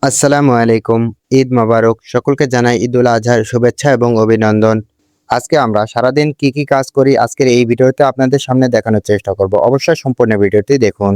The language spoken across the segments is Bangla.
আসসালামু আলাইকুম। ঈদ মোবারক। সকলকে জানাই ঈদুল আজহার শুভেচ্ছা এবং অভিনন্দন। আজকে আমরা সারাদিন কি কাজ করি আজকের এই ভিডিওতে আপনাদের সামনে দেখানোর চেষ্টা করব। অবশ্যই সম্পূর্ণ ভিডিওটি দেখুন।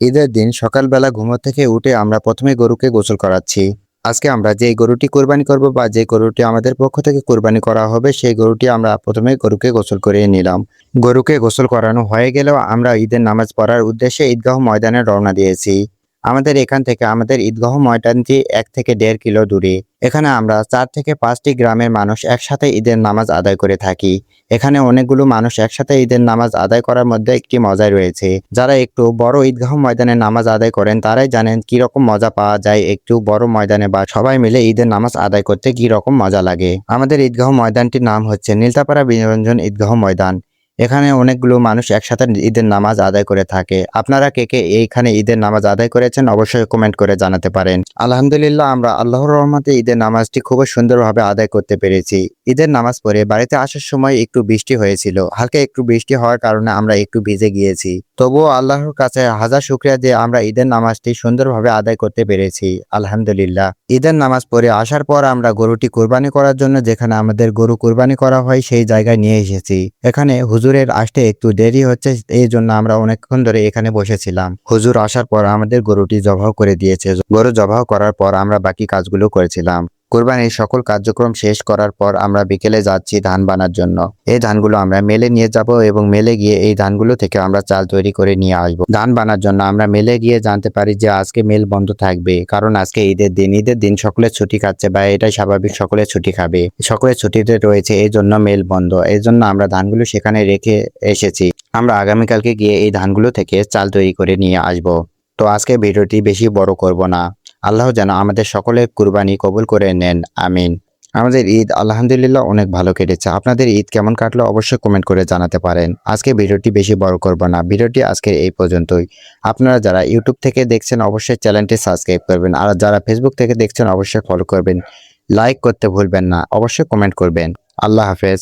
ঈদের দিন সকালবেলা ঘুম থেকে উঠে আমরা প্রথমে গরুকে গোসল করাচ্ছি। আজকে আমরা যে গরুটি কোরবানি করব বা যে গরুটি আমাদের পক্ষ থেকে কোরবানি করা হবে সেই গরুটি আমরা প্রথমে গরুকে গোসল করিয়ে নিলাম। গরুকে গোসল করানো হয়ে গেলেও আমরা ঈদের নামাজ পড়ার উদ্দেশ্যে ঈদগাহ ময়দানে রওনা দিয়েছি। আমাদের এখান থেকে আমাদের ঈদগাহ ময়দানটি ১ থেকে ১.৫ কিলো দূরে। এখানে আমরা ৪ থেকে ৫টি গ্রামের মানুষ একসাথে ঈদের নামাজ আদায় করে থাকি। এখানে অনেকগুলো মানুষ একসাথে ঈদের নামাজ আদায় করার মধ্যে একটি মজা রয়েছে। যারা একটু বড় ঈদগাহ ময়দানে নামাজ আদায় করেন তারাই জানেন কি রকম মজা পাওয়া যায় একটু বড় ময়দানে বা সবাই মিলে ঈদের নামাজ আদায় করতে কি রকম মজা লাগে। আমাদের ঈদগাহ ময়দানটির নাম হচ্ছে নীলতাপাড়া বিনোরঞ্জন ঈদগাহ ময়দান। এখানে অনেকগুলো মানুষ একসাথে ঈদের নামাজ আদায় করে থাকে। আপনারা কে এইখানে ঈদের নামাজ আদায় করেছেন অবশ্যই কমেন্ট করে জানাতে পারেন। আলহামদুলিল্লাহ আমরা আল্লাহর রহমতে ঈদের নামাজটি খুব সুন্দরভাবে আদায় করতে পেরেছি। ঈদের নামাজ পড়ে বাড়িতে আসার সময় একটু বৃষ্টি হয়েছিল। হালকা একটু বৃষ্টি হওয়ার কারণে আমরা একটু ভিজে গিয়েছি। তবুও আল্লাহর কাছে হাজার শুকরিয়া যে আমরা ঈদের নামাজটি সুন্দরভাবে আদায় করতে পেরেছি। আলহামদুলিল্লাহ। ঈদের নামাজ পড়ে আসার পর আমরা গরুটি কুরবানি করার জন্য যেখানে আমাদের গরু কুরবানি করা হয় সেই জায়গায় নিয়ে এসেছি। এখানে হুজুরের আসতে একটু দেরি হচ্ছে এই জন্য আমরা অনেকক্ষণ ধরে এখানে বসেছিলাম। হুজুর আসার পর আমাদের গরুটি জবাহ করে দিয়েছে। গরু জবাহ করার পর আমরা বাকি কাজগুলো করেছিলাম। কোরবানির সকল কার্যক্রম শেষ করার পর আমরা বিকেলে যাচ্ছি ধান বানার জন্য। এই ধানগুলো আমরা মেলে নিয়ে যাব এবং মেলে গিয়ে এই ধানগুলো থেকে আমরা চাল তৈরি করে নিয়ে আসব। ধান বানার জন্য আমরা মেলে গিয়ে জানতে পারি যে আজকে মেল বন্ধ থাকবে, কারণ আজকে ঈদের দিন। ঈদের দিন সকলে ছুটি খাচ্ছে বা এটাই স্বাভাবিক, সকলে ছুটি খাবে। সকলে ছুটিতে রয়েছে এই জন্য মেল বন্ধ। এই জন্য আমরা ধানগুলো সেখানে রেখে এসেছি। আমরা আগামীকালকে গিয়ে এই ধানগুলো থেকে চাল তৈরি করে নিয়ে আসব। তো আজকে ভিডিওটি বেশি বড় করব না। আল্লাহ যেন আমাদের সকলের কুরবানি কবুল করে নেন, আমিন। আমাদের ঈদ আলহামদুলিল্লাহ অনেক ভালো কেটেছে। আপনাদের ঈদ কেমন কাটলো অবশ্যই কমেন্ট করে জানাতে পারেন। আজকে ভিডিওটি বেশি বড় করব না। ভিডিওটি আজকের এই পর্যন্তই। আপনারা যারা ইউটিউব থেকে দেখছেন অবশ্যই চ্যানেলটি সাবস্ক্রাইব করবেন, আর যারা ফেসবুক থেকে দেখছেন অবশ্যই ফলো করবেন। লাইক করতে ভুলবেন না, অবশ্যই কমেন্ট করবেন। আল্লাহ হাফেজ।